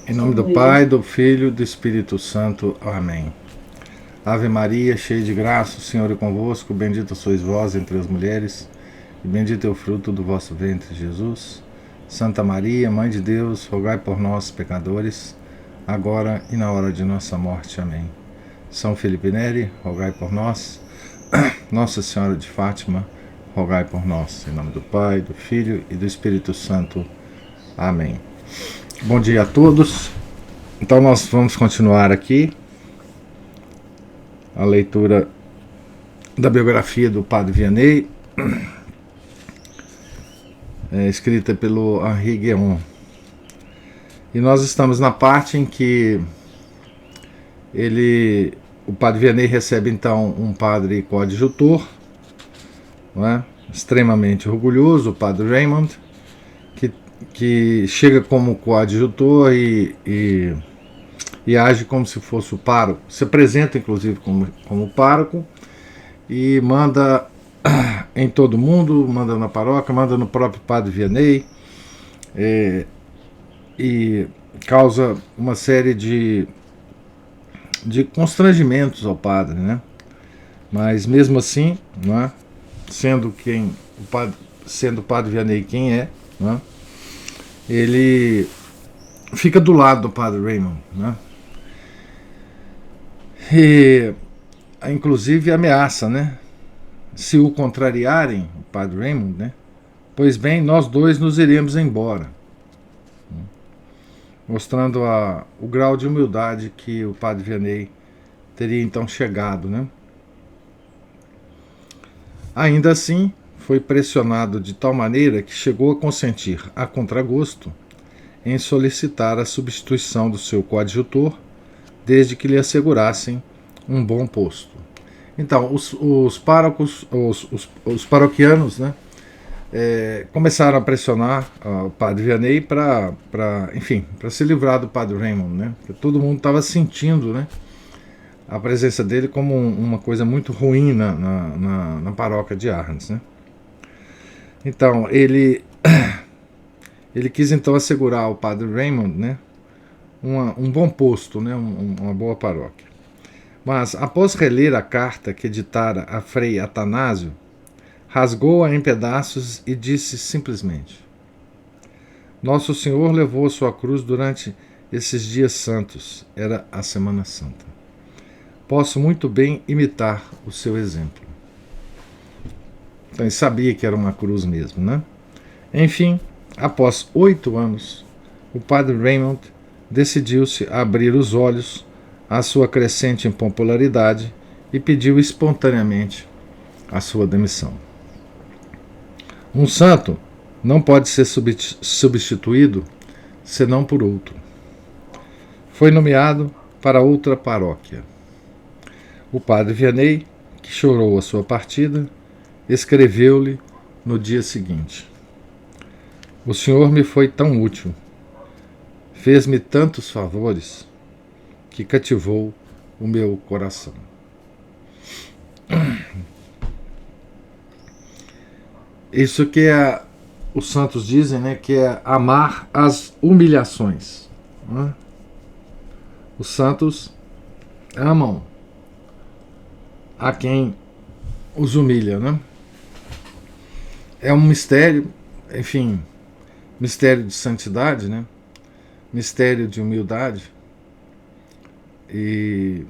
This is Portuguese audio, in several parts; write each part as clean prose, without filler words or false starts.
Em nome do Pai, do Filho e do Espírito Santo. Amém. Ave Maria, cheia de graça, o Senhor é convosco. Bendita sois vós entre as mulheres, e bendito é o fruto do vosso ventre, Jesus. Santa Maria, Mãe de Deus, rogai por nós, pecadores, agora e na hora de nossa morte. Amém. São Felipe Neri, rogai por nós. Nossa Senhora de Fátima, rogai por nós. Em nome do Pai, do Filho e do Espírito Santo. Amém. Bom dia a todos. Então nós vamos continuar aqui a leitura da biografia do Padre Vianney, escrita pelo Henri Guéon. E nós estamos na parte em que o Padre Vianney recebe então um padre coadjutor, não é? Extremamente orgulhoso, o Padre Raymond, que chega como coadjutor e age como se fosse o pároco, se apresenta inclusive como pároco e manda em todo mundo, manda na paróquia, manda no próprio Padre Vianney, e causa uma série de constrangimentos ao padre, né? Mas mesmo assim, não é? Sendo o Padre Vianney quem é, não é? Ele fica do lado do Padre Raymond, né? E inclusive ameaça, né? Se o contrariarem, o Padre Raymond, né? Pois bem, nós dois nos iremos embora, mostrando o grau de humildade que o Padre Vianney teria então chegado, né? Ainda assim, foi pressionado de tal maneira que chegou a consentir, a contragosto, em solicitar a substituição do seu coadjutor, desde que lhe assegurassem um bom posto. Então, os párocos, os paroquianos, né, começaram a pressionar o Padre Vianney para se livrar do Padre Raymond, né? Porque todo mundo estava sentindo, né, a presença dele como uma coisa muito ruim na paróquia de Arnes, né? Então, ele quis então assegurar ao Padre Raymond, né, um bom posto, né, uma boa paróquia. Mas, após reler a carta que editara a Frei Atanásio, rasgou-a em pedaços e disse simplesmente: Nosso Senhor levou a sua cruz durante esses dias santos, era a Semana Santa. Posso muito bem imitar o seu exemplo. Então ele sabia que era uma cruz mesmo, né? Enfim, após 8 anos, o Padre Raymond decidiu-se a abrir os olhos à sua crescente impopularidade e pediu espontaneamente a sua demissão. Um santo não pode ser substituído senão por outro. Foi nomeado para outra paróquia. O Padre Vianney, que chorou a sua partida, escreveu-lhe no dia seguinte: O senhor me foi tão útil, fez-me tantos favores, que cativou o meu coração. Isso que os santos dizem, né, que é amar as humilhações, né? Os santos amam a quem os humilha, né? É um mistério, enfim, mistério de santidade, né? Mistério de humildade. E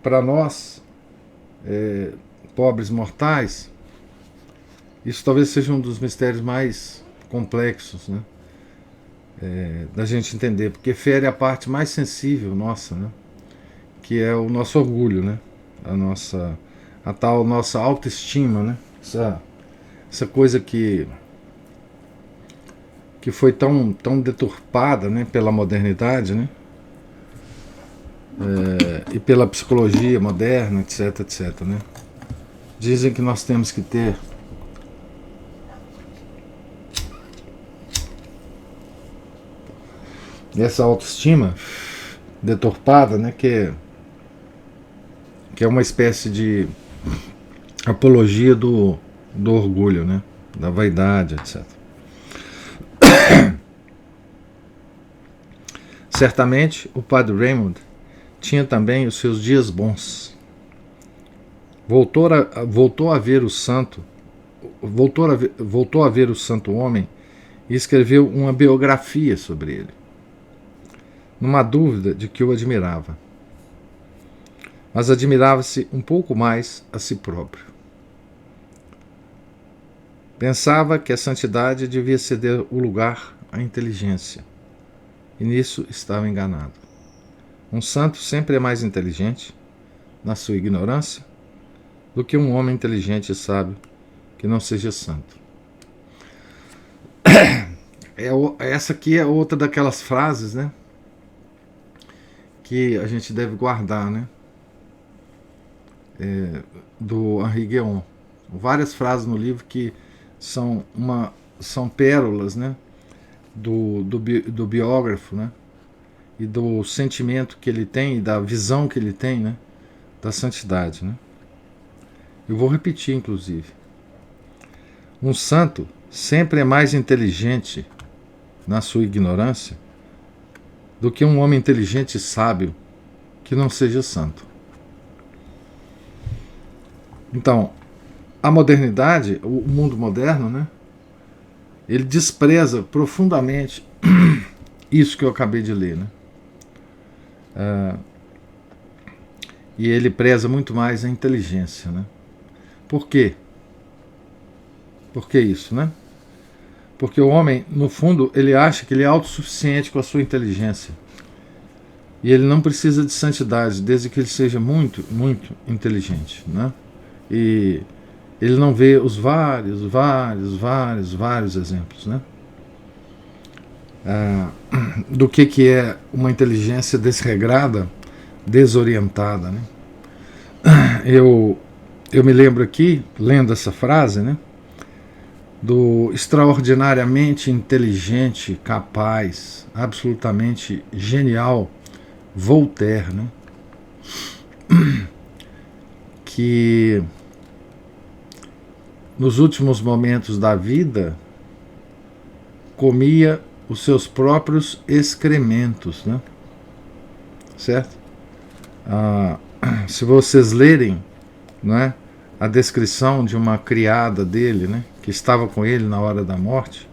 para nós, pobres mortais, isso talvez seja um dos mistérios mais complexos, né? Da gente entender, porque fere a parte mais sensível nossa, né? Que é o nosso orgulho, né? A tal nossa autoestima, né? Essa coisa que foi tão deturpada, né, pela modernidade, né? E pela psicologia moderna, etc, etc, né? Dizem que nós temos que ter essa autoestima deturpada, né, que é uma espécie de apologia do orgulho, né, da vaidade, etc. Certamente o padre Raymond tinha também os seus dias bons. Voltou a ver o santo homem e escreveu uma biografia sobre ele, numa dúvida de que o admirava. Mas admirava-se um pouco mais a si próprio. Pensava que a santidade devia ceder o lugar à inteligência, e nisso estava enganado. Um santo sempre é mais inteligente, na sua ignorância, do que um homem inteligente e sábio que não seja santo. Essa aqui é outra daquelas frases, né, que a gente deve guardar, né, do Henri Guéon. Várias frases no livro que são pérolas, né, do biógrafo, né, e do sentimento que ele tem, da visão que ele tem, né, da santidade, né. Eu vou repetir, inclusive. Um santo sempre é mais inteligente na sua ignorância do que um homem inteligente e sábio que não seja santo. Então, a modernidade, o mundo moderno, né, ele despreza profundamente isso que eu acabei de ler, né? E ele preza muito mais a inteligência, né? Por quê? Por que isso, né? Porque o homem, no fundo, ele acha que ele é autossuficiente com a sua inteligência. E ele não precisa de santidade, desde que ele seja muito, muito inteligente, né? E ele não vê os vários exemplos, né? Do que é uma inteligência desregrada, desorientada, né? Eu me lembro aqui, lendo essa frase, né, do extraordinariamente inteligente, capaz, absolutamente genial Voltaire, né, que nos últimos momentos da vida comia os seus próprios excrementos, né? Certo? Se vocês lerem, né, a descrição de uma criada dele, né, que estava com ele na hora da morte,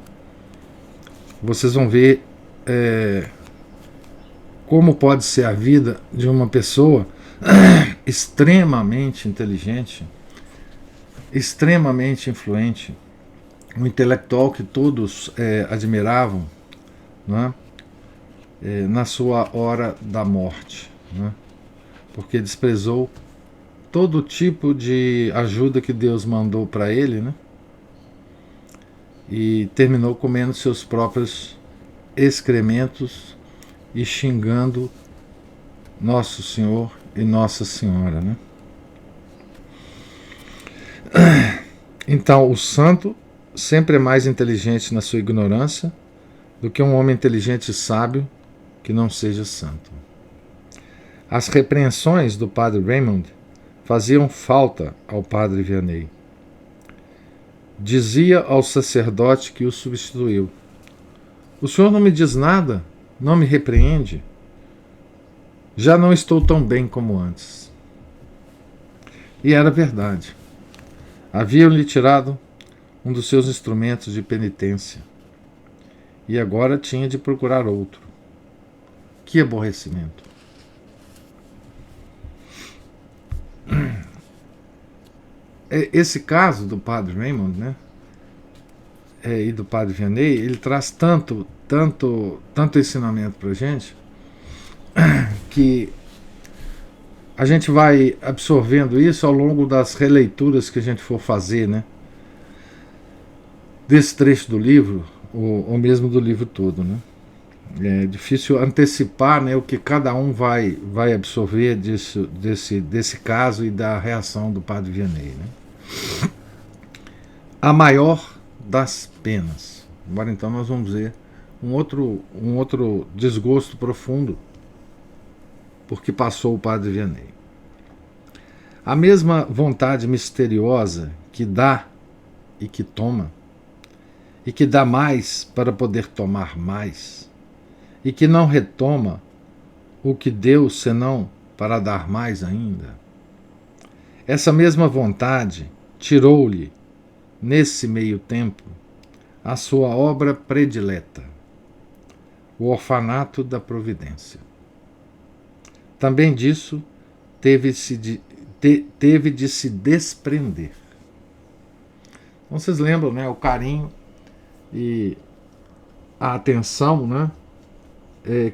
vocês vão ver como pode ser a vida de uma pessoa extremamente inteligente, extremamente influente, um intelectual que todos admiravam, né, na sua hora da morte, né, porque desprezou todo tipo de ajuda que Deus mandou para ele, né, e terminou comendo seus próprios excrementos e xingando Nosso Senhor e Nossa Senhora, né? Então, o santo sempre é mais inteligente na sua ignorância do que um homem inteligente e sábio que não seja santo. As repreensões do padre Raymond faziam falta ao padre Vianney. Dizia ao sacerdote que o substituiu: "O senhor não me diz nada? Não me repreende? Já não estou tão bem como antes." E era verdade. Haviam-lhe tirado um dos seus instrumentos de penitência e agora tinha de procurar outro. Que aborrecimento! Esse caso do padre Raymond, né, e do padre Vianney, ele traz tanto ensinamento para a gente, que a gente vai absorvendo isso ao longo das releituras que a gente for fazer, né, desse trecho do livro, ou mesmo do livro todo, né. É difícil antecipar, né, o que cada um vai absorver desse caso e da reação do padre Vianney, né. A maior das penas. Agora então nós vamos ver um outro desgosto profundo porque passou o padre Vianney. A mesma vontade misteriosa que dá e que toma, e que dá mais para poder tomar mais, e que não retoma o que deu senão para dar mais ainda? Essa mesma vontade tirou-lhe, nesse meio tempo, a sua obra predileta, o Orfanato da Providência. Também disso teve de se desprender. Então vocês lembram, né, o carinho e a atenção, né,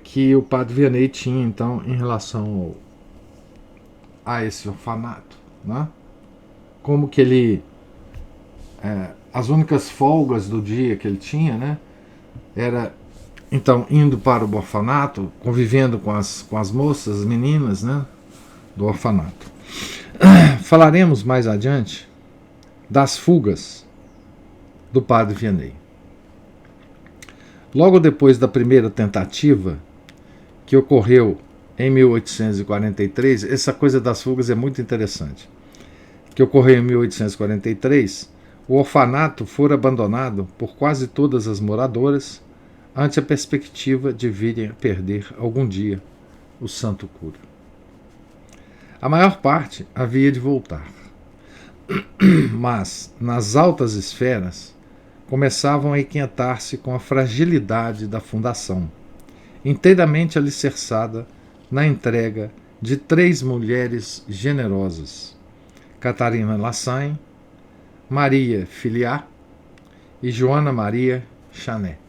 que o padre Vianney tinha então em relação a esse orfanato, né? Como que ele as únicas folgas do dia que ele tinha, né, era então indo para o orfanato, convivendo com as moças, as meninas, né, do orfanato. Falaremos mais adiante das fugas do padre Vianney. Logo depois da primeira tentativa, que ocorreu em 1843, essa coisa das fugas é muito interessante, que ocorreu em 1843, o orfanato foi abandonado por quase todas as moradoras, ante a perspectiva de virem a perder algum dia o santo cura. A maior parte havia de voltar, mas nas altas esferas começavam a inquietar-se com a fragilidade da fundação, inteiramente alicerçada na entrega de 3 mulheres generosas, Catarina Lassagne, Maria Filiat e Joana Maria Chanet.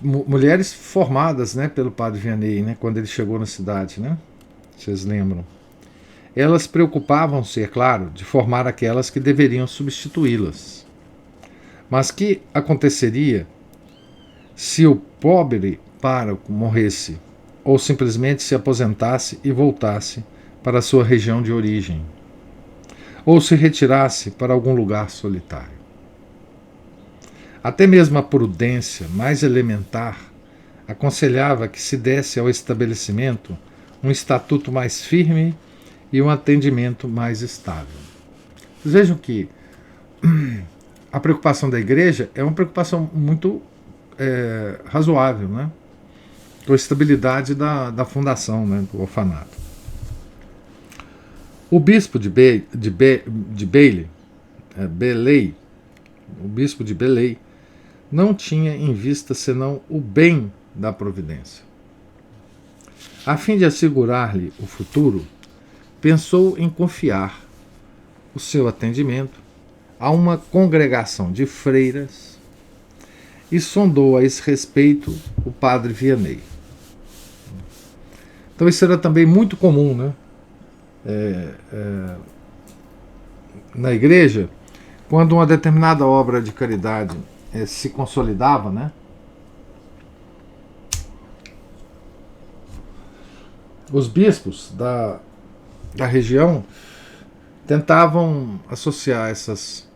Mulheres formadas, né, pelo padre Vianney, né, quando ele chegou na cidade, né? Vocês lembram? Elas preocupavam-se, é claro, de formar aquelas que deveriam substituí-las. Mas que aconteceria se o pobre pároco morresse, ou simplesmente se aposentasse e voltasse para a sua região de origem, ou se retirasse para algum lugar solitário? Até mesmo a prudência mais elementar aconselhava que se desse ao estabelecimento um estatuto mais firme e um atendimento mais estável. Vocês vejam que a preocupação da igreja é uma preocupação muito razoável, né? Com a estabilidade da fundação, né, do orfanato. O bispo de Belay, o bispo de Belay, não tinha em vista senão o bem da providência. A fim de assegurar-lhe o futuro, pensou em confiar o seu atendimento a uma congregação de freiras e sondou a esse respeito o padre Vianney. Então isso era também muito comum, né? Na igreja, quando uma determinada obra de caridade se consolidava, né? Os bispos da região tentavam associar essas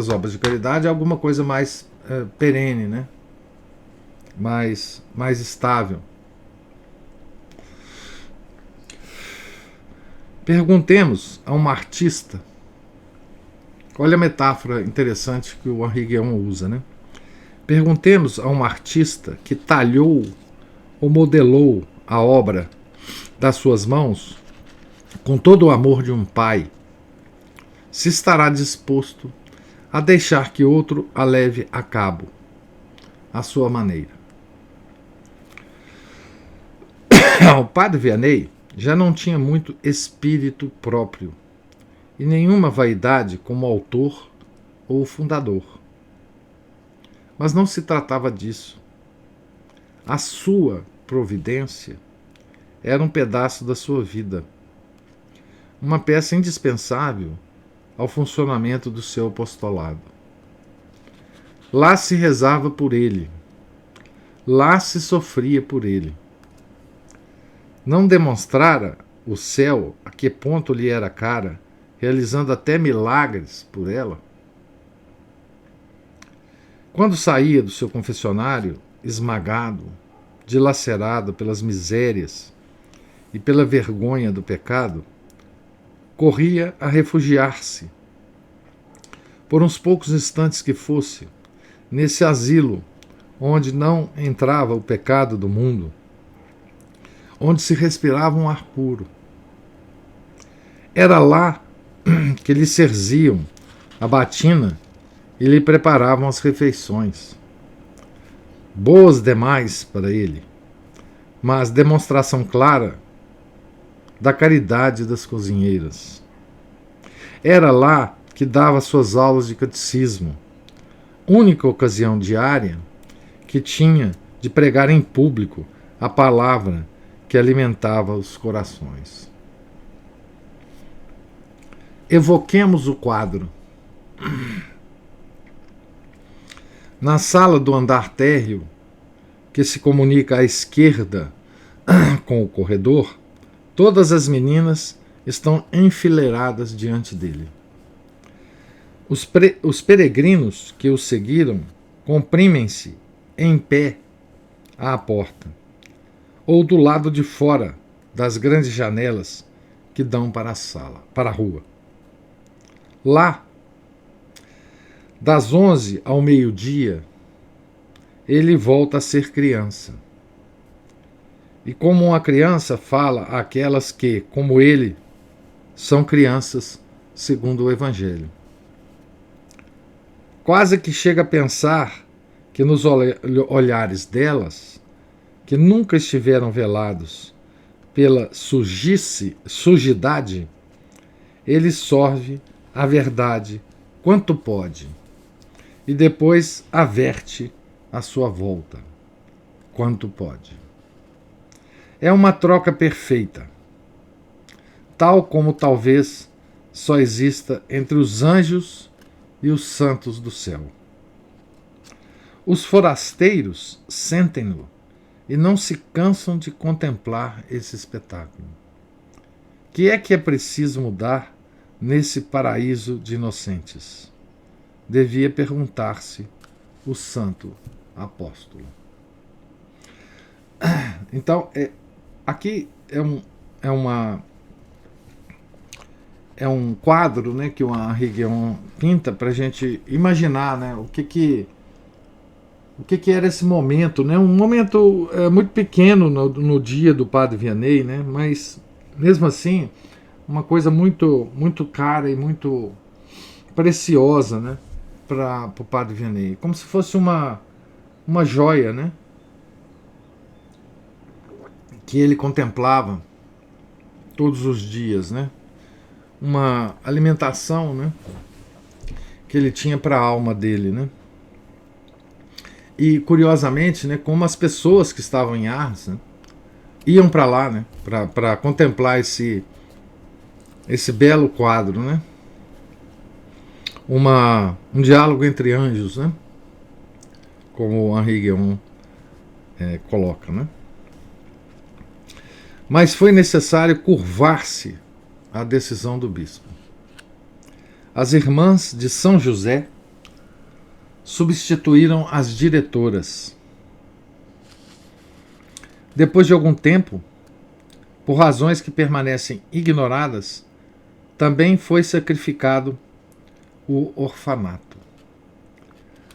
obras de caridade a alguma coisa mais perene, né? mais estável. Perguntemos a uma artista. Olha a metáfora interessante que o Henri Guéon usa, né? Perguntemos a uma artista que talhou ou modelou a obra das suas mãos com todo o amor de um pai, se estará disposto a deixar que outro a leve a cabo, à sua maneira. O padre Vianney já não tinha muito espírito próprio e nenhuma vaidade como autor ou fundador. Mas não se tratava disso. A sua providência era um pedaço da sua vida, uma peça indispensável ao funcionamento do seu apostolado. Lá se rezava por ele, lá se sofria por ele. Não demonstrara o céu a que ponto lhe era cara, realizando até milagres por ela? Quando saía do seu confessionário, esmagado, dilacerado pelas misérias e pela vergonha do pecado, corria a refugiar-se, por uns poucos instantes que fosse, nesse asilo onde não entrava o pecado do mundo, onde se respirava um ar puro. Era lá que lhe serviam a batina e lhe preparavam as refeições. Boas demais para ele, mas demonstração clara da caridade das cozinheiras. Era lá que dava suas aulas de catecismo, única ocasião diária que tinha de pregar em público a palavra que alimentava os corações. Evoquemos o quadro. Na sala do andar térreo, que se comunica à esquerda com o corredor, todas as meninas estão enfileiradas diante dele. Os peregrinos que o seguiram comprimem-se em pé à porta, ou do lado de fora das grandes janelas que dão para a sala, para a rua. Lá, das 11 ao meio-dia, ele volta a ser criança. E como uma criança fala àquelas que, como ele, são crianças segundo o Evangelho. Quase que chega a pensar que nos olhares delas, que nunca estiveram velados pela sujidade, ele sorve a verdade quanto pode e depois averte a sua volta quanto pode. É uma troca perfeita, tal como talvez só exista entre os anjos e os santos do céu. Os forasteiros sentem-no e não se cansam de contemplar esse espetáculo. Que é preciso mudar nesse paraíso de inocentes? Devia perguntar-se o santo apóstolo. Então, aqui é um quadro, né, que o Henri Guéon pinta para a gente imaginar, né, o que era esse momento, né, um momento muito pequeno no dia do Padre Vianney, né, mas mesmo assim uma coisa muito, muito cara e muito preciosa, né, para o Padre Vianney, como se fosse uma joia, né, que ele contemplava todos os dias, né, uma alimentação, né, que ele tinha para a alma dele, né. E curiosamente, né, como as pessoas que estavam em Ars, né, iam para lá, né, para contemplar esse belo quadro, né, um diálogo entre anjos, né, como o Henri Guéon coloca, né. Mas foi necessário curvar-se à decisão do bispo. As irmãs de São José substituíram as diretoras. Depois de algum tempo, por razões que permanecem ignoradas, também foi sacrificado o orfanato.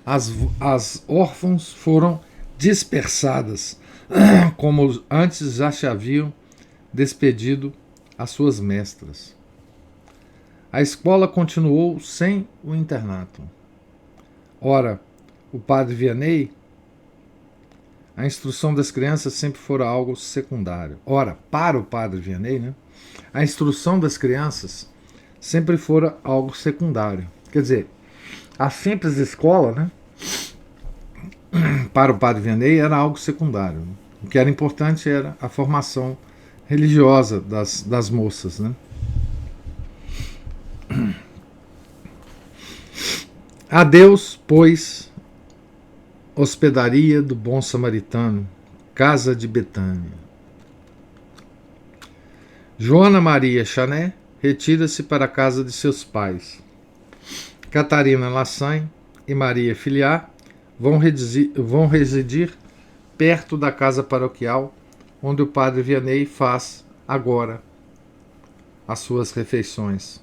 As órfãos foram dispersadas, como antes já se haviam despedido as suas mestras. A escola continuou sem o internato. Ora, o Padre Vianney, a instrução das crianças sempre fora algo secundário. Ora, para o Padre Vianney, né, a instrução das crianças sempre fora algo secundário. Quer dizer, a simples escola, né, para o Padre Vianney era algo secundário. O que era importante era a formação religiosa das moças, né. Adeus, pois, hospedaria do bom samaritano, casa de Betânia. Joana Maria Chanet retira-se para a casa de seus pais. Catarina Lassagne e Maria Filiar vão residir perto da casa paroquial onde o Padre Vianney faz agora as suas refeições.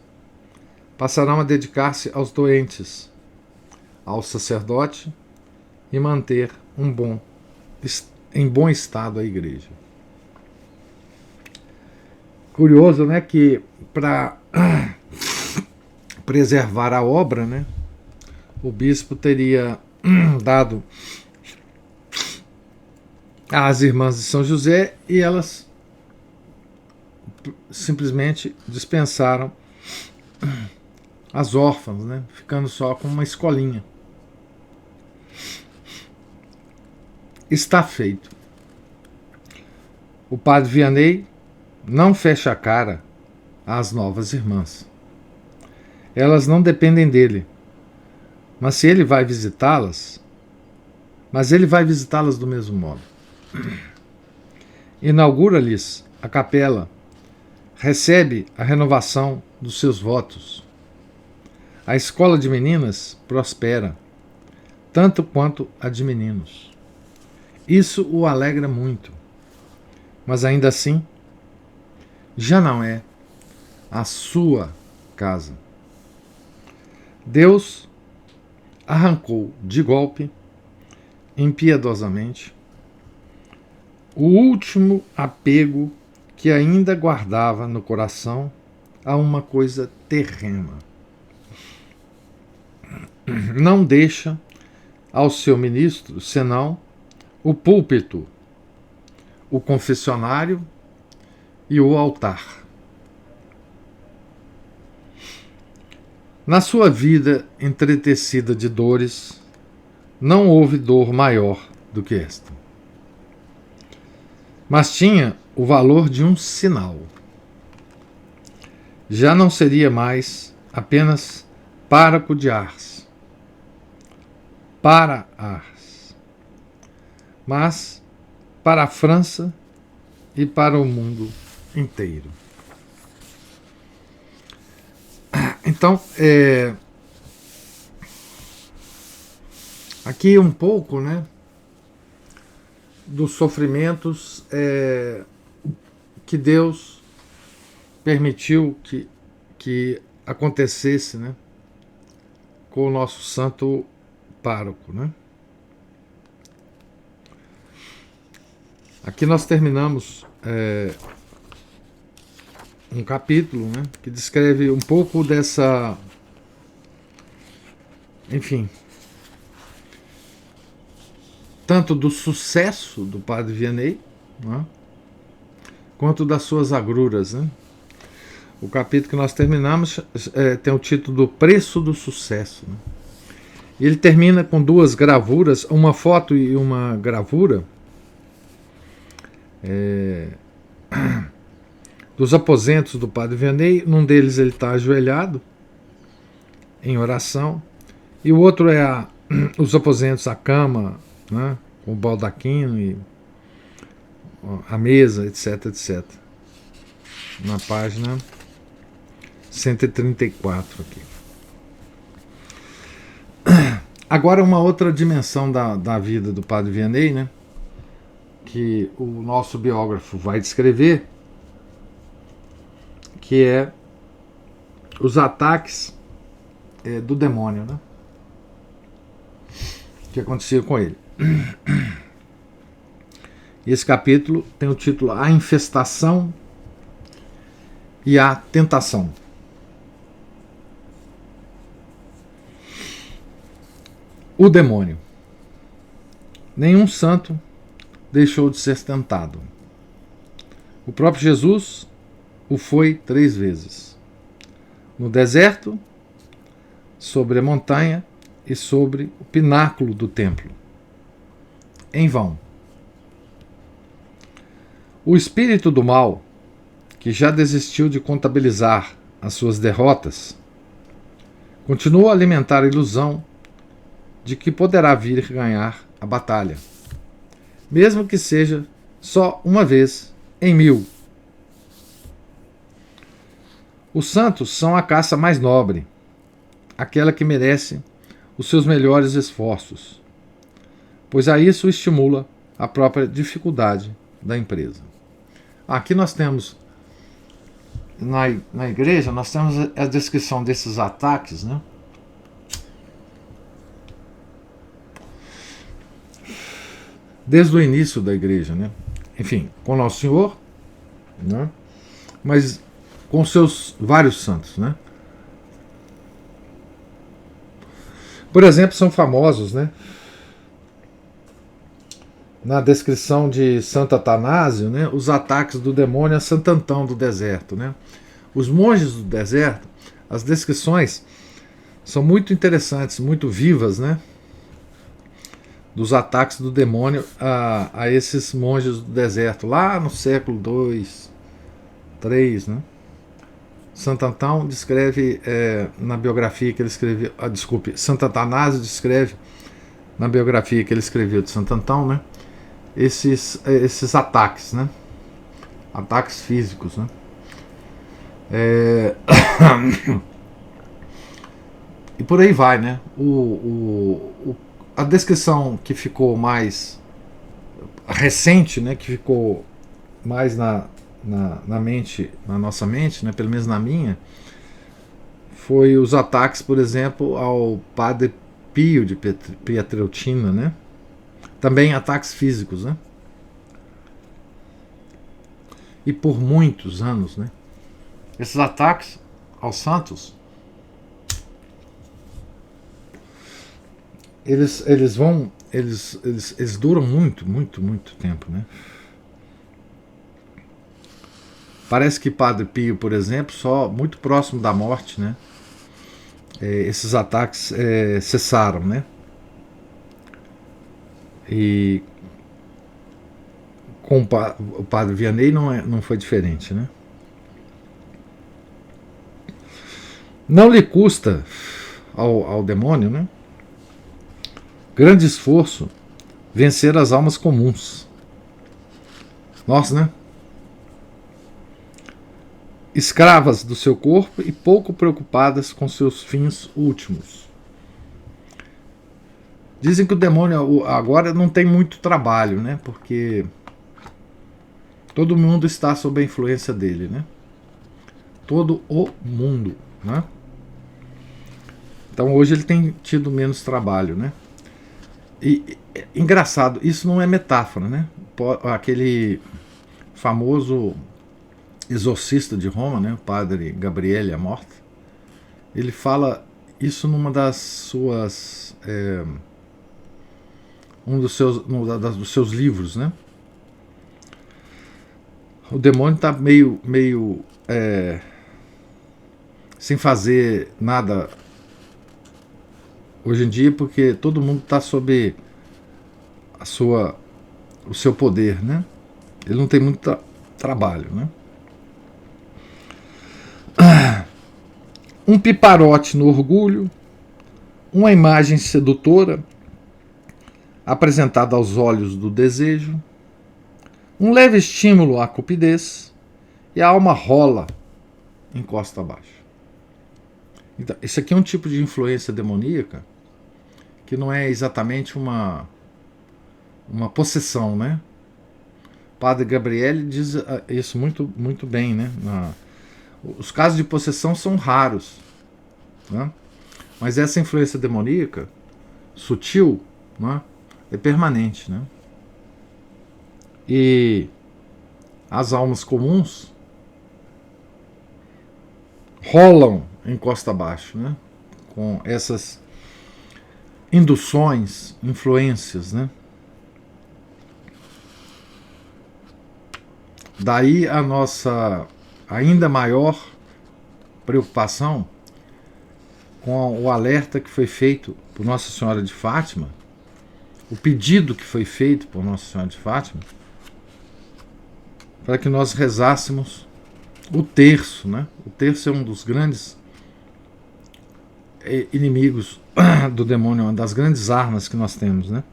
Passarão a dedicar-se aos doentes, ao sacerdote e manter em bom estado a igreja. Curioso, né, que para preservar a obra, né, o bispo teria dado às irmãs de São José e elas simplesmente dispensaram as órfãs, né, ficando só com uma escolinha. Está feito. O padre Vianney não fecha a cara às novas irmãs. Elas não dependem dele. Mas ele vai visitá-las do mesmo modo. Inaugura-lhes a capela, recebe a renovação dos seus votos. A escola de meninas prospera, tanto quanto a de meninos. Isso o alegra muito. Mas ainda assim, já não é a sua casa. Deus arrancou de golpe, impiedosamente, o último apego que ainda guardava no coração a uma coisa terrena. Não deixa ao seu ministro senão o púlpito, o confessionário e o altar. Na sua vida entretecida de dores, não houve dor maior do que esta. Mas tinha o valor de um sinal. Já não seria mais apenas pároco de Ars, para Ars, mas para a França e para o mundo inteiro. Então, aqui um pouco, né, dos sofrimentos que Deus permitiu que acontecesse, né, com o nosso santo pároco, né? Aqui nós terminamos um capítulo, né, que descreve um pouco dessa, enfim, tanto do sucesso do padre Vianney, né, quanto das suas agruras, né? O capítulo que nós terminamos tem o título do Preço do Sucesso, né? E ele termina com duas gravuras, uma foto e uma gravura dos aposentos do padre Vianney. Num deles ele está ajoelhado em oração, e o outro é os aposentos, a cama, né, com o baldaquino e a mesa, etc, etc. Na página 134 aqui. Agora uma outra dimensão da vida do padre Vianney, né, que o nosso biógrafo vai descrever, que é os ataques do demônio, né, que acontecia com ele. E esse capítulo tem o título A Infestação e a Tentação. O demônio. Nenhum santo deixou de ser tentado. O próprio Jesus o foi 3 vezes. No deserto, sobre a montanha e sobre o pináculo do templo. Em vão. O espírito do mal, que já desistiu de contabilizar as suas derrotas, continua a alimentar a ilusão de que poderá vir ganhar a batalha, mesmo que seja só uma vez em 1000. Os santos são a caça mais nobre, aquela que merece os seus melhores esforços, pois a isso estimula a própria dificuldade da empresa. Aqui nós temos, na igreja, nós temos a descrição desses ataques, né? desde o início da igreja, né? Enfim, com Nosso Senhor, né? Mas com seus vários santos, né? Por exemplo, são famosos, né? Na descrição de Santo Atanásio, né? Os ataques do demônio a Santo Antão do deserto, né? Os monges do deserto, as descrições são muito interessantes, muito vivas, né? Dos ataques do demônio a esses monges do deserto, lá no século II, III, né? Santo Antão descreve na biografia que ele escreveu, desculpe, Santo Atanásio descreve na biografia que ele escreveu de Santo Antão, né? Esses ataques, né? Ataques físicos, né? E por aí vai, né? A descrição que ficou mais recente, né? Que ficou mais na mente, na nossa mente, né? Pelo menos na minha, foi os ataques, por exemplo, ao Padre Pio de Pietrelcina, né? Também ataques físicos, né? E por muitos anos, né? Esses ataques aos santos, eles duram muito tempo, né? Parece que Padre Pio, por exemplo, só muito próximo da morte, né? Esses ataques cessaram, né? E com o Padre Vianney não foi diferente, né? Não lhe custa ao demônio, né? Grande esforço vencer as almas comuns. Nós, né? Escravas do seu corpo e pouco preocupadas com seus fins últimos. Dizem que o demônio agora não tem muito trabalho, né? Porque todo mundo está sob a influência dele, né? Todo o mundo, né? Então hoje ele tem tido menos trabalho, né? E engraçado, isso não é metáfora, né? Aquele famoso exorcista de Roma, né, o padre Gabriele Amorth, ele fala isso numa das suas dos seus livros, né? O demônio está meio sem fazer nada hoje em dia, porque todo mundo está sob o seu poder, né? Ele não tem muito trabalho, né? Um piparote no orgulho, uma imagem sedutora apresentada aos olhos do desejo, um leve estímulo à cupidez e a alma rola encosta abaixo. Então, isso aqui é um tipo de influência demoníaca que não é exatamente uma possessão, né? O Padre Gabriele diz isso muito bem, né? Os casos de possessão são raros, né? Mas essa influência demoníaca sutil, né, é permanente, né? E as almas comuns rolam em costa abaixo, né? Com essas induções, influências, né? Daí a nossa ainda maior preocupação com o alerta que foi feito por Nossa Senhora de Fátima, o pedido que foi feito por Nossa Senhora de Fátima, para que nós rezássemos o terço, né? O terço é um dos grandes inimigos do demônio, uma das grandes armas que nós temos, né?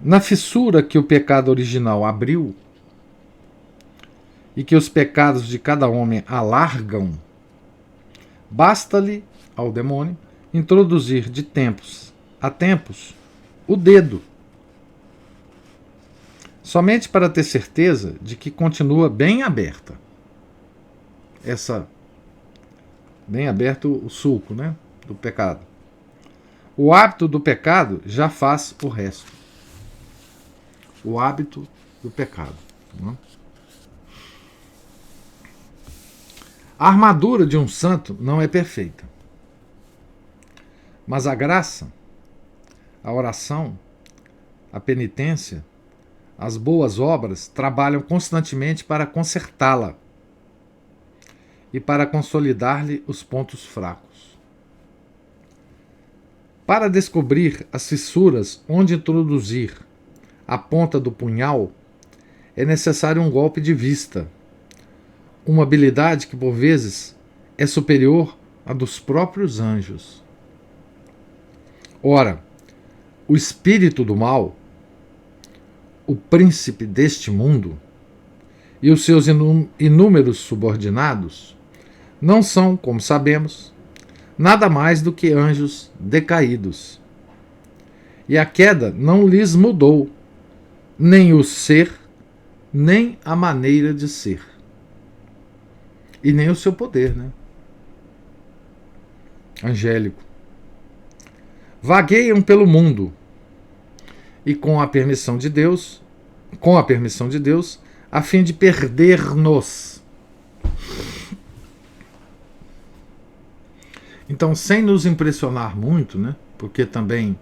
Na fissura que o pecado original abriu e que os pecados de cada homem alargam, basta-lhe ao demônio introduzir de tempos a tempos o dedo, somente para ter certeza de que continua bem aberta. Bem aberto o sulco, né, do pecado. O hábito do pecado já faz o resto. O hábito do pecado. Né? A armadura de um santo não é perfeita. Mas a graça, a oração, a penitência, as boas obras trabalham constantemente para consertá-la e para consolidar-lhe os pontos fracos. Para descobrir as fissuras onde introduzir a ponta do punhal, é necessário um golpe de vista, uma habilidade que, por vezes, é superior à dos próprios anjos. Ora, o espírito do mal, o príncipe deste mundo, e os seus inúmeros subordinados, não são, como sabemos, nada mais do que anjos decaídos. E a queda não lhes mudou nem o ser, nem a maneira de ser. E nem o seu poder, né? Angélico. Vagueiam pelo mundo e com a permissão de Deus, a fim de perder-nos. Então, sem nos impressionar muito, né? Porque também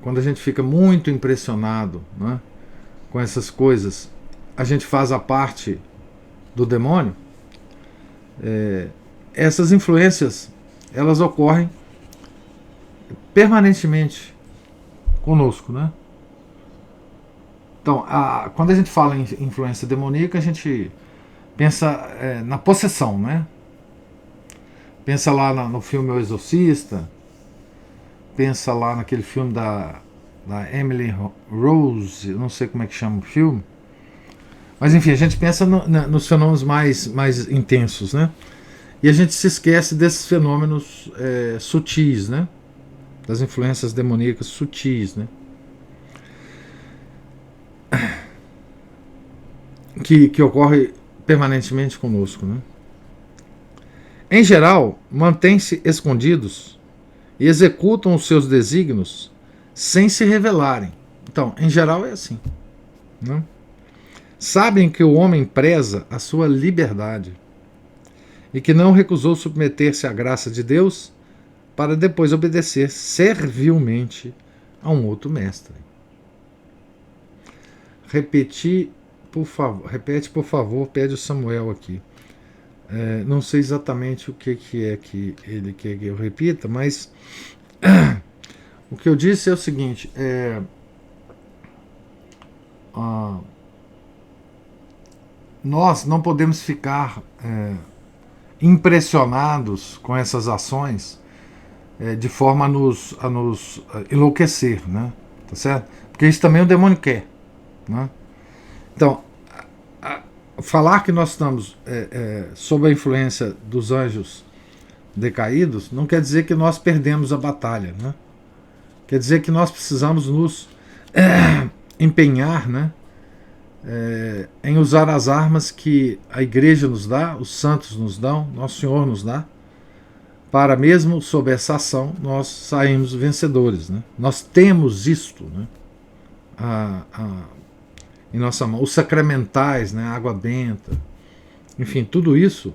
quando a gente fica muito impressionado, né, com essas coisas, a gente faz a parte do demônio. Essas influências, elas ocorrem permanentemente conosco, né? Então, quando a gente fala em influência demoníaca, a gente pensa na possessão, né? Pensa lá no filme O Exorcista, pensa lá naquele filme da Emily Rose, eu não sei como é que chama o filme, mas enfim, a gente pensa nos fenômenos mais intensos, né? E a gente se esquece desses fenômenos sutis, né? Das influências demoníacas sutis, né? Que ocorre permanentemente conosco, né? Em geral, mantêm-se escondidos e executam os seus desígnios sem se revelarem. Então, em geral é assim, né? Sabem que o homem preza a sua liberdade e que não recusou submeter-se à graça de Deus para depois obedecer servilmente a um outro mestre. Repete, por favor, pede o Samuel aqui. Não sei exatamente o que é que ele quer que eu repita, mas o que eu disse é o seguinte: nós não podemos ficar impressionados com essas ações de forma a nos enlouquecer, né? Tá certo? Porque isso também o demônio quer, né? Então, falar que nós estamos sob a influência dos anjos decaídos não quer dizer que nós perdemos a batalha, né? Quer dizer que nós precisamos nos empenhar, né? Em usar as armas que a igreja nos dá, os santos nos dão, Nosso Senhor nos dá, para mesmo sob essa ação nós sairmos vencedores, né? Nós temos isto, né? Em nossa mão, os sacramentais, né? A água benta, enfim, tudo isso.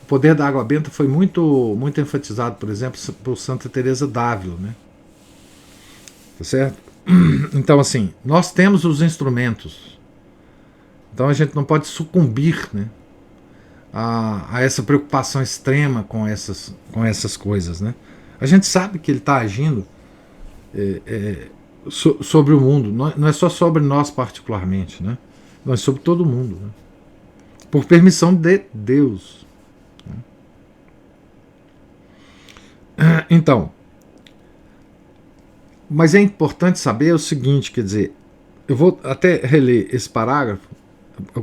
O poder da água benta foi muito enfatizado, por exemplo, por Santa Teresa d'Ávila, né? Tá certo? Então, assim, nós temos os instrumentos. Então a gente não pode sucumbir, né, a essa preocupação extrema com essas coisas, né? A gente sabe que ele está agindo sobre o mundo, não é só sobre nós particularmente, né? Mas sobre todo mundo, né? Por permissão de Deus. Então, mas é importante saber o seguinte, quer dizer, eu vou até reler esse parágrafo,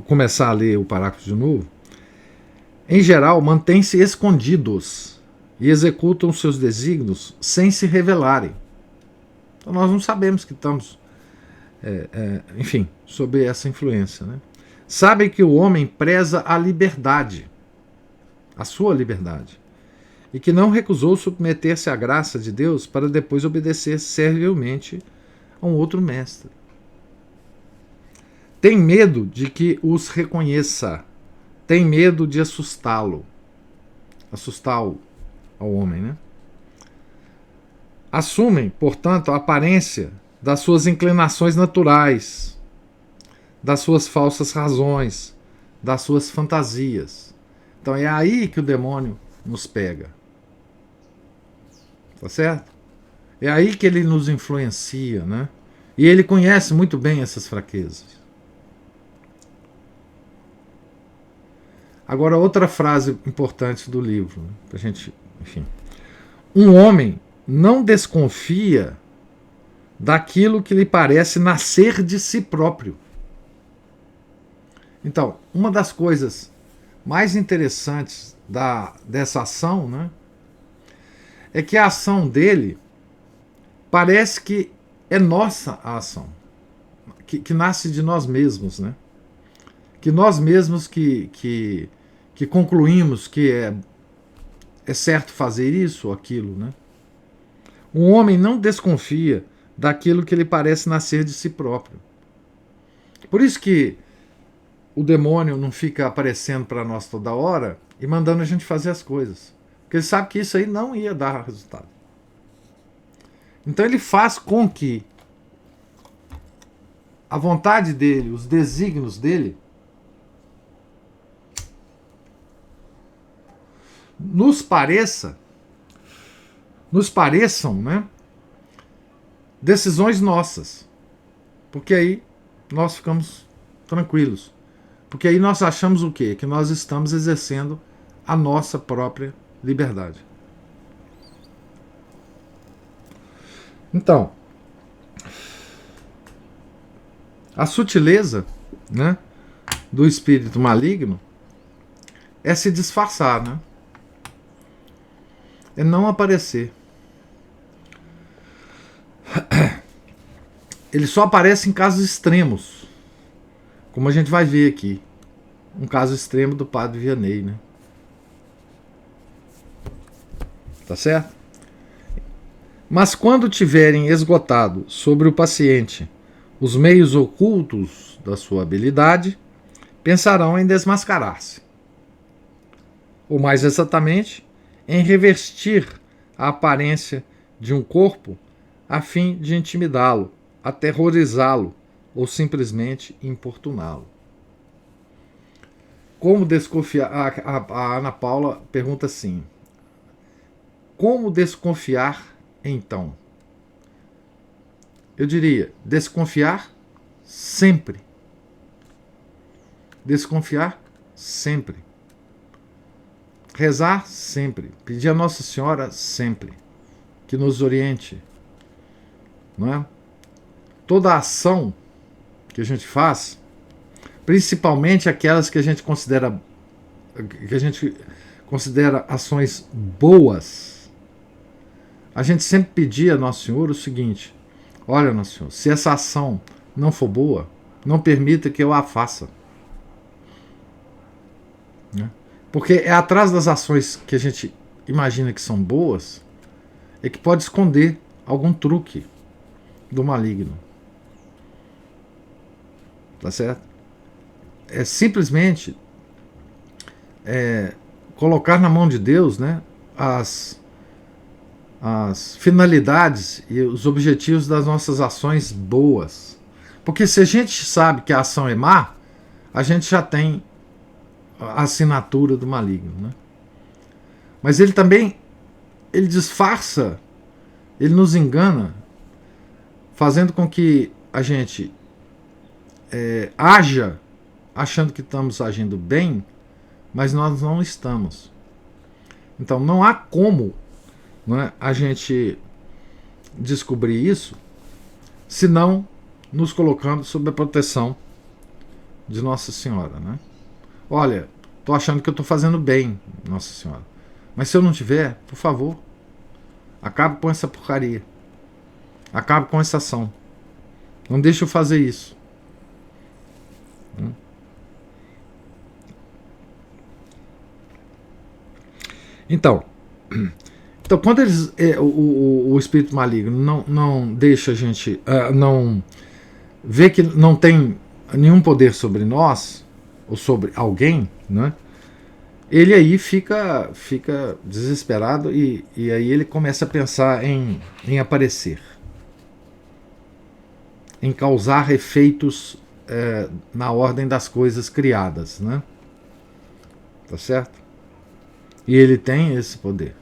começar a ler o parágrafo de novo. Em geral, mantêm-se escondidos e executam seus desígnios sem se revelarem. Então nós não sabemos que estamos, enfim, sob essa influência, né? Sabem que o homem preza a liberdade, a sua liberdade, e que não recusou submeter-se à graça de Deus para depois obedecer servilmente a um outro mestre. Tem medo de que os reconheça, tem medo de assustar ao homem, né? Assumem, portanto, a aparência das suas inclinações naturais, das suas falsas razões, das suas fantasias. Então é aí que o demônio nos pega. Tá certo? É aí que ele nos influencia, né? E ele conhece muito bem essas fraquezas. Agora, outra frase importante do livro, né? Pra gente, enfim. Um homem não desconfia daquilo que lhe parece nascer de si próprio. Então, uma das coisas mais interessantes dessa ação, né, é que a ação dele parece que é nossa a ação, que nasce de nós mesmos, né? Que nós mesmos que concluímos que é certo fazer isso ou aquilo, né? Um homem não desconfia daquilo que lhe parece nascer de si próprio. Por isso que o demônio não fica aparecendo para nós toda hora e mandando a gente fazer as coisas. Porque ele sabe que isso aí não ia dar resultado. Então ele faz com que a vontade dele, os desígnios dele, nos pareçam, né, decisões nossas. Porque aí nós ficamos tranquilos. Porque aí nós achamos o quê? Que nós estamos exercendo a nossa própria liberdade. Então, a sutileza, né, do espírito maligno é se disfarçar, né? É não aparecer. Ele só aparece em casos extremos, como a gente vai ver aqui. Um caso extremo do padre Vianney, né? Tá certo? Mas quando tiverem esgotado sobre o paciente os meios ocultos da sua habilidade, pensarão em desmascarar-se. Ou mais exatamente, em revestir a aparência de um corpo a fim de intimidá-lo, aterrorizá-lo ou simplesmente importuná-lo. Como desconfiar? A Ana Paula pergunta assim: como desconfiar então? Eu diria, desconfiar sempre. Desconfiar sempre. Rezar sempre. Pedir a Nossa Senhora sempre que nos oriente. Não é? Toda a ação que a gente faz, principalmente aquelas que a gente considera ações boas, a gente sempre pedir a Nosso Senhor o seguinte: olha, Nosso Senhor, se essa ação não for boa, não permita que eu a faça. Né? Porque é atrás das ações que a gente imagina que são boas é que pode esconder algum truque do maligno. Tá certo? É simplesmente colocar na mão de Deus, né, as finalidades e os objetivos das nossas ações boas. Porque se a gente sabe que a ação é má, a gente já tem a assinatura do maligno. Né? Mas ele também disfarça, ele nos engana, fazendo com que a gente haja achando que estamos agindo bem, mas nós não estamos. Então não há como, não é, a gente descobrir isso se não nos colocando sob a proteção de Nossa Senhora. Né? Olha, estou achando que eu estou fazendo bem, Nossa Senhora. Mas se eu não tiver, por favor, acabe com essa porcaria. Acabe com essa ação. Não deixe eu fazer isso. Então, Então, quando o espírito maligno não deixa a gente, não vê que não tem nenhum poder sobre nós, ou sobre alguém, né? Ele aí fica desesperado e aí ele começa a pensar em aparecer, em causar efeitos na ordem das coisas criadas, né? Tá certo? E ele tem esse poder.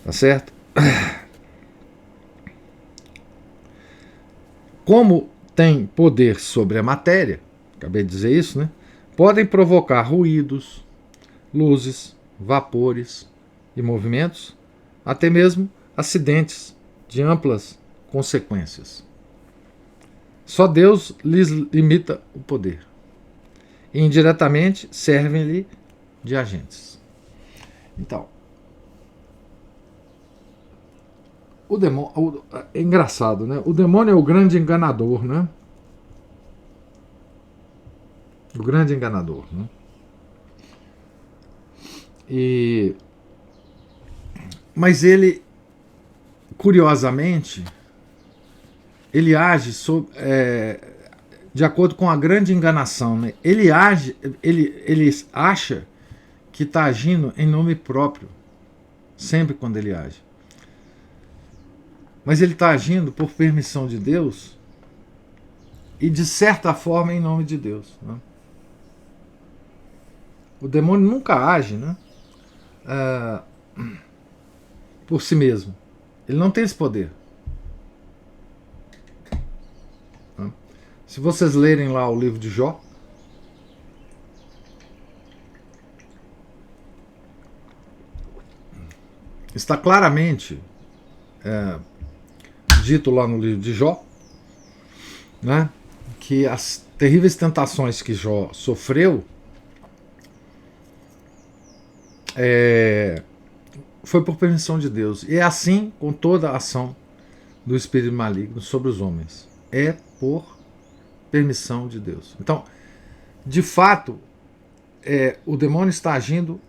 Tá certo? Como tem poder sobre a matéria, acabei de dizer isso, né? Podem provocar ruídos, luzes, vapores e movimentos, até mesmo acidentes de amplas consequências. Só Deus lhes limita o poder. E indiretamente servem-lhe de agentes. Então, o demônio é engraçado, né? O demônio é o grande enganador, né? O grande enganador, né? Mas ele, curiosamente, ele age de acordo com a grande enganação, né? Ele acha que está agindo em nome próprio, sempre quando ele age. Mas ele está agindo por permissão de Deus e, de certa forma, em nome de Deus, né? O demônio nunca age, né? Por si mesmo. Ele não tem esse poder. Se vocês lerem lá o livro de Jó, está claramente dito lá no livro de Jó, né, que as terríveis tentações que Jó sofreu foi por permissão de Deus. E é assim com toda a ação do espírito maligno sobre os homens. É por permissão de Deus. Então, de fato, o demônio está agindo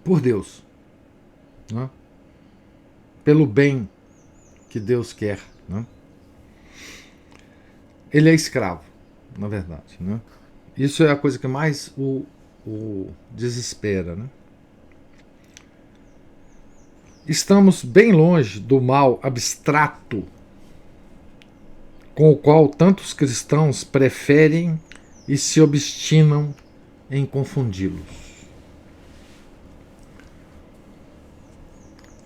por Deus, né? Pelo bem que Deus quer, né? Ele é escravo, na verdade, né? Isso é a coisa que mais o desespera, né? Estamos bem longe do mal abstrato com o qual tantos cristãos preferem e se obstinam em confundi-los.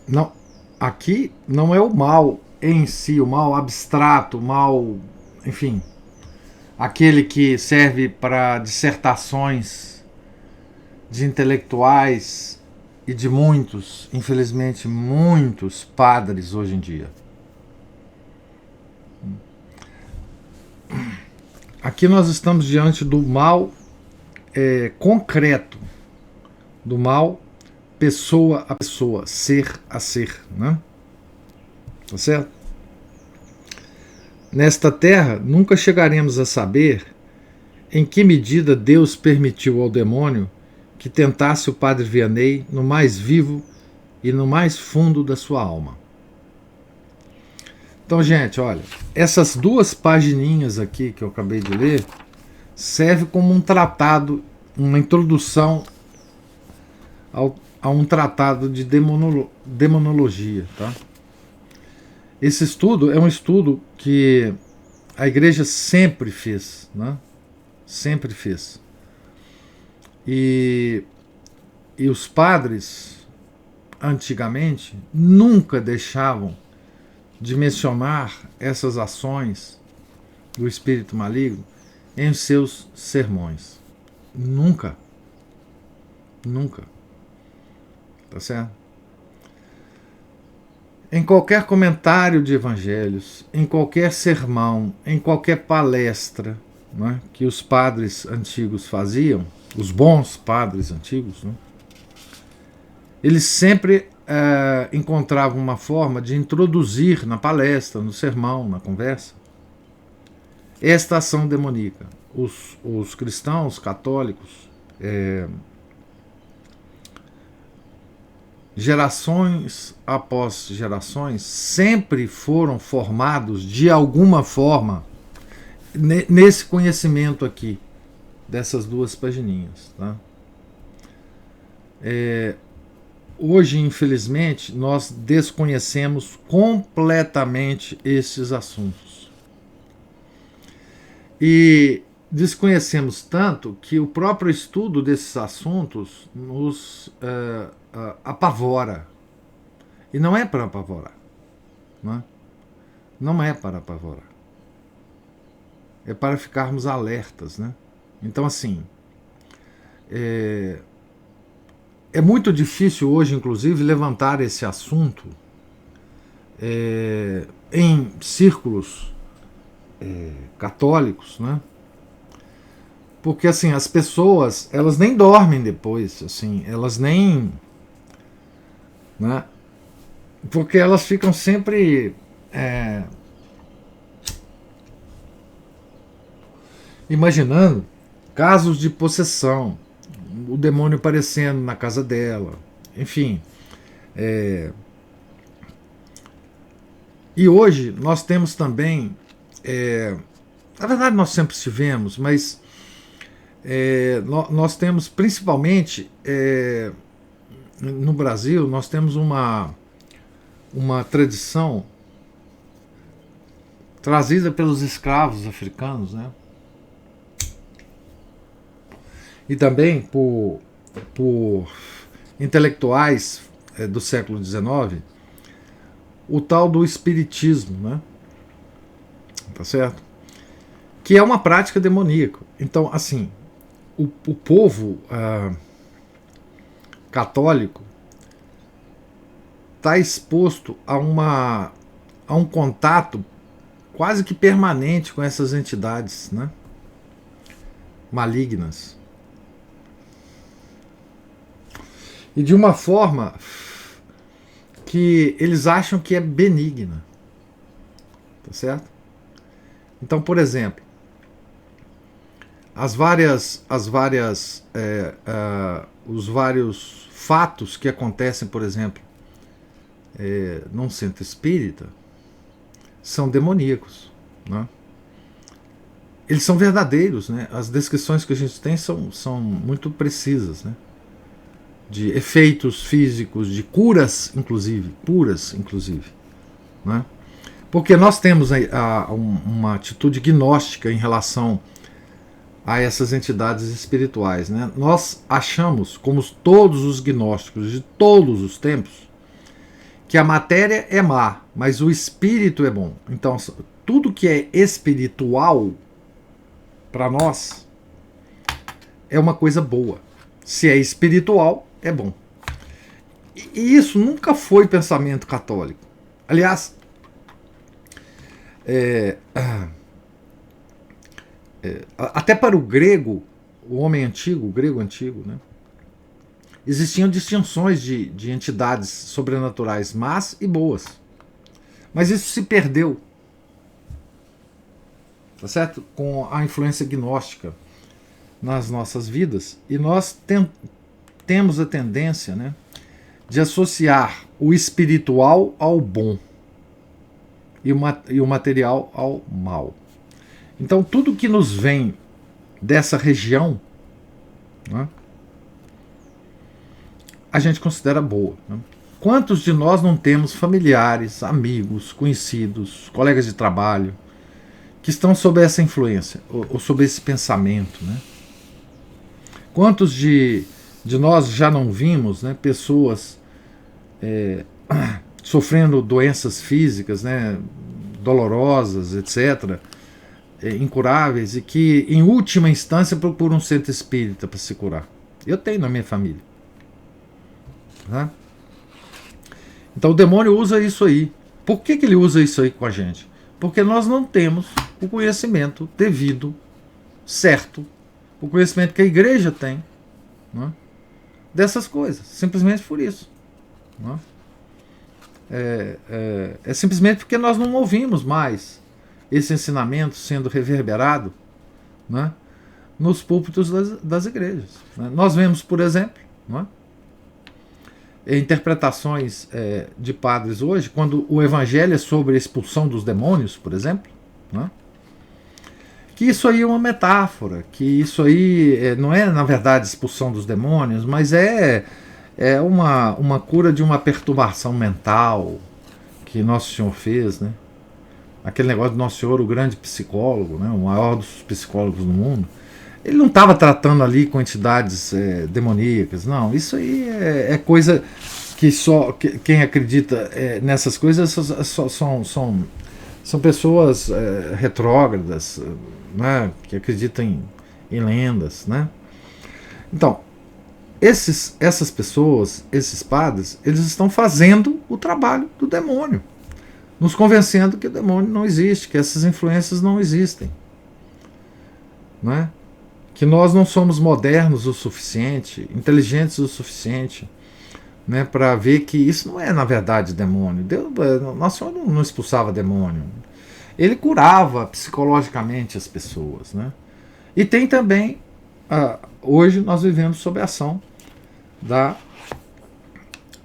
Não, aqui não é o mal em si, o mal abstrato, o mal, enfim, aquele que serve para dissertações de intelectuais e de muitos, infelizmente, muitos padres hoje em dia. Aqui nós estamos diante do mal concreto, do mal pessoa a pessoa, ser a ser, né? Tá certo? Nesta terra, nunca chegaremos a saber em que medida Deus permitiu ao demônio que tentasse o Padre Vianney no mais vivo e no mais fundo da sua alma. Então, gente, olha, essas duas pagininhas aqui que eu acabei de ler serve como um tratado, uma introdução a um tratado de demonologia, tá? Esse estudo é um estudo que a igreja sempre fez, né? Sempre fez. E os padres, antigamente, nunca deixavam de mencionar essas ações do espírito maligno em seus sermões. Nunca. Nunca. Tá certo? Em qualquer comentário de evangelhos, em qualquer sermão, em qualquer palestra, né, que os padres antigos faziam, os bons padres antigos, né, eles sempre encontravam uma forma de introduzir na palestra, no sermão, na conversa, esta ação demoníaca. Os cristãos católicos, gerações após gerações, sempre foram formados de alguma forma nesse conhecimento aqui, dessas duas pagininhas. Tá? Hoje, infelizmente, nós desconhecemos completamente esses assuntos. E desconhecemos tanto que o próprio estudo desses assuntos nos apavora. E não é para apavorar. Não é? Não é para apavorar. É para ficarmos alertas. Né? Então, assim, é muito difícil hoje, inclusive, levantar esse assunto em círculos católicos, né? Porque assim, as pessoas, elas nem dormem depois, assim, elas nem, né? Porque elas ficam sempre imaginando casos de possessão, o demônio aparecendo na casa dela, enfim. E hoje nós temos também, na verdade nós sempre tivemos, mas nós temos principalmente no Brasil, nós temos uma tradição trazida pelos escravos africanos, né? E também por intelectuais do século XIX, o tal do espiritismo, né? Tá certo? Que é uma prática demoníaca. Então, assim, o povo católico está exposto a um contato quase que permanente com essas entidades, né? Malignas. E de uma forma que eles acham que é benigna. Tá certo? Então, por exemplo, os vários fatos que acontecem, por exemplo, num centro espírita, são demoníacos, né? Eles são verdadeiros, né? As descrições que a gente tem são muito precisas, né? De efeitos físicos, de curas, inclusive, né? Porque nós temos uma atitude gnóstica em relação a essas entidades espirituais, né? Nós achamos, como todos os gnósticos de todos os tempos, que a matéria é má, mas o espírito é bom. Então, tudo que é espiritual, para nós, é uma coisa boa. Se é espiritual, é bom. E isso nunca foi pensamento católico. Aliás, até para o grego, o homem antigo, o grego antigo, né, existiam distinções de entidades sobrenaturais más e boas. Mas isso se perdeu, tá certo? Com a influência gnóstica nas nossas vidas. E nós temos a tendência, né, de associar o espiritual ao bom e o material ao mal. Então, tudo que nos vem dessa região, né, a gente considera boa. Né? Quantos de nós não temos familiares, amigos, conhecidos, colegas de trabalho, que estão sob essa influência, ou sob esse pensamento? Né? Quantos de nós já não vimos, né, pessoas sofrendo doenças físicas, né, dolorosas, etc., incuráveis, e que, em última instância, procuram um centro espírita para se curar? Eu tenho na minha família. Tá? Então o demônio usa isso aí. Por que ele usa isso aí com a gente? Porque nós não temos o conhecimento devido, certo, o conhecimento que a igreja tem, né, dessas coisas. Simplesmente por isso. Né? É simplesmente porque nós não ouvimos mais esse ensinamento sendo reverberado, né, nos púlpitos das igrejas. Né? Nós vemos, por exemplo, né, interpretações de padres hoje, quando o evangelho é sobre a expulsão dos demônios, por exemplo, né, que isso aí é uma metáfora, que isso aí não é, na verdade, expulsão dos demônios, mas é uma cura de uma perturbação mental que Nosso Senhor fez, né? Aquele negócio do Nosso Senhor, o grande psicólogo, né? O maior dos psicólogos do mundo. Ele não estava tratando ali com entidades demoníacas, não. Isso aí é coisa que só quem acredita nessas coisas são pessoas retrógradas, né? Que acreditam em lendas, né? Então, essas pessoas, esses padres, eles estão fazendo o trabalho do demônio, nos convencendo que o demônio não existe, que essas influências não existem, né? Que nós não somos modernos o suficiente, inteligentes o suficiente, né, para ver que isso não é, na verdade, demônio. Nosso Senhor não expulsava demônio. Ele curava psicologicamente as pessoas, né? E tem também, hoje nós vivemos sob a ação da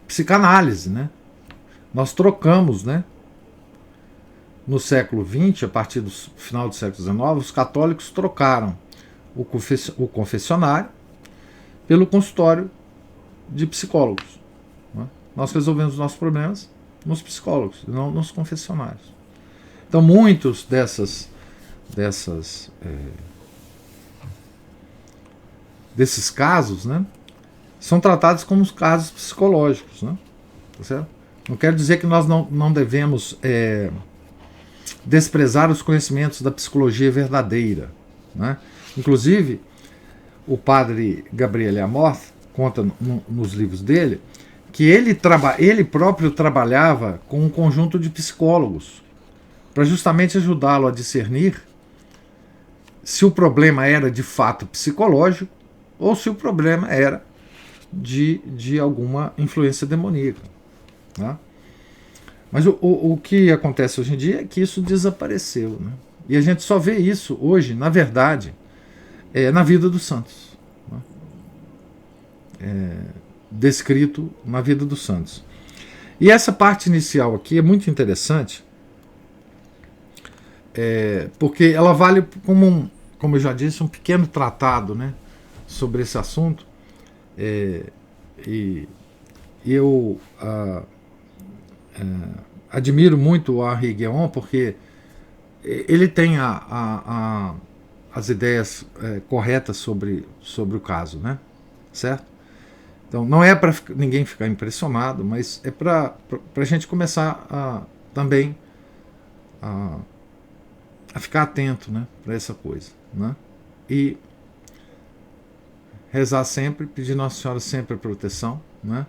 psicanálise, né? Nós trocamos, né? No século XX, a partir do final do século XIX, os católicos trocaram o confessionário pelo consultório de psicólogos. Né? Nós resolvemos os nossos problemas nos psicólogos, não nos confessionários. Então, muitos desses casos, né, são tratados como casos psicológicos. Né? Tá certo? Não quero dizer que nós não devemos desprezar os conhecimentos da psicologia verdadeira. Né? Inclusive, o padre Gabriel Amorth conta nos livros dele que ele próprio trabalhava com um conjunto de psicólogos para justamente ajudá-lo a discernir se o problema era de fato psicológico ou se o problema era de alguma influência demoníaca. Né? Mas o que acontece hoje em dia é que isso desapareceu. Né? E a gente só vê isso hoje, na verdade, na vida dos santos. Né? Descrito na vida dos santos. E essa parte inicial aqui é muito interessante, porque ela vale como eu já disse, um pequeno tratado, né, sobre esse assunto. E eu admiro muito o Henri Guéon, porque ele tem as ideias corretas sobre o caso, né? Certo? Então, não é para ninguém ficar impressionado, mas é para a gente começar também a ficar atento, né, para essa coisa. Né? E rezar sempre, pedir Nossa Senhora sempre a proteção, né?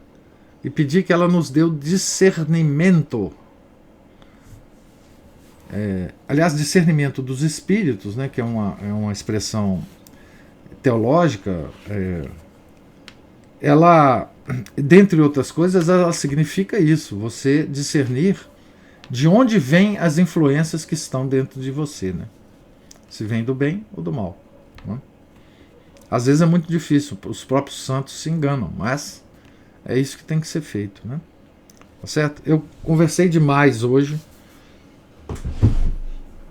E pedir que ela nos dê o discernimento. Aliás, discernimento dos espíritos, né, que é uma expressão teológica. Ela, dentre outras coisas, ela significa isso: você discernir de onde vêm as influências que estão dentro de você, né? Se vem do bem ou do mal. Né? Às vezes é muito difícil, os próprios santos se enganam, mas é isso que tem que ser feito, né? Tá certo? Eu conversei demais hoje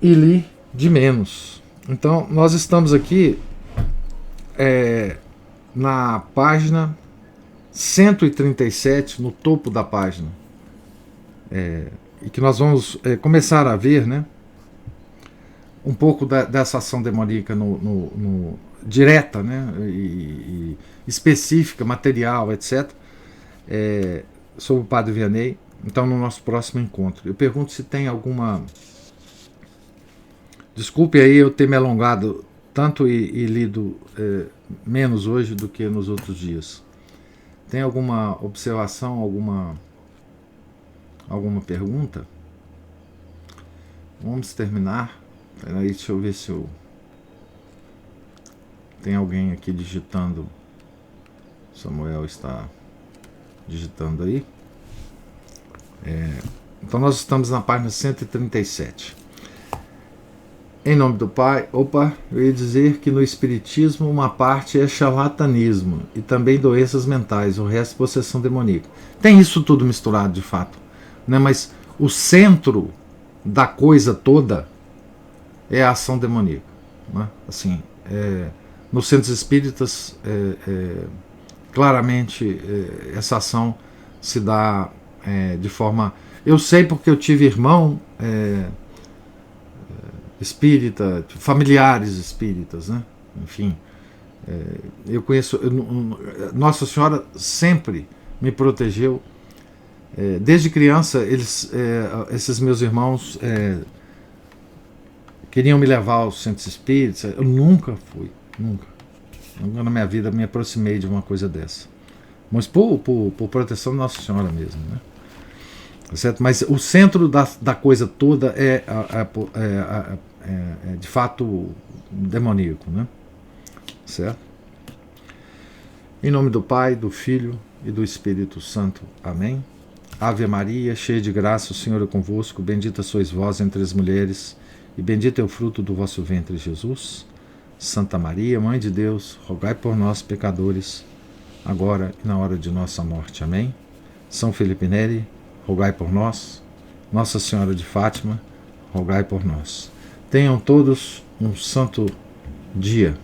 e li de menos. Então, nós estamos aqui na página 137, no topo da página, e que nós vamos começar a ver, né, um pouco dessa ação demoníaca direta, né, e específica, material, etc., sobre o Padre Vianney. Então, no nosso próximo encontro. Eu pergunto se tem alguma... Desculpe aí eu ter me alongado tanto e lido menos hoje do que nos outros dias. Tem alguma observação, alguma pergunta? Vamos terminar. Peraí, deixa eu ver se tem alguém aqui digitando. Samuel está digitando aí. Então nós estamos na página 137. Em nome do Pai, eu ia dizer que no Espiritismo uma parte é charlatanismo e também doenças mentais, o resto possessão demoníaca. Tem isso tudo misturado de fato, né? Mas o centro da coisa toda é a ação demoníaca, né? Assim, nos centros espíritas, claramente essa ação se dá de forma... Eu sei porque eu tive irmão espírita, familiares espíritas, né? Enfim, eu conheço... Nossa Senhora sempre me protegeu. Desde criança, esses meus irmãos queriam me levar aos centros espíritas. Eu nunca fui, nunca na minha vida me aproximei de uma coisa dessa. Mas por proteção de Nossa Senhora mesmo, né? Certo? Mas o centro da coisa toda é de fato demoníaco, né? Certo? Em nome do Pai, do Filho e do Espírito Santo. Amém. Ave Maria, cheia de graça, o Senhor é convosco. Bendita sois vós entre as mulheres, e bendito é o fruto do vosso ventre, Jesus. Santa Maria, Mãe de Deus, rogai por nós, pecadores, agora e na hora de nossa morte. Amém. São Felipe Neri, rogai por nós. Nossa Senhora de Fátima, rogai por nós. Tenham todos um santo dia.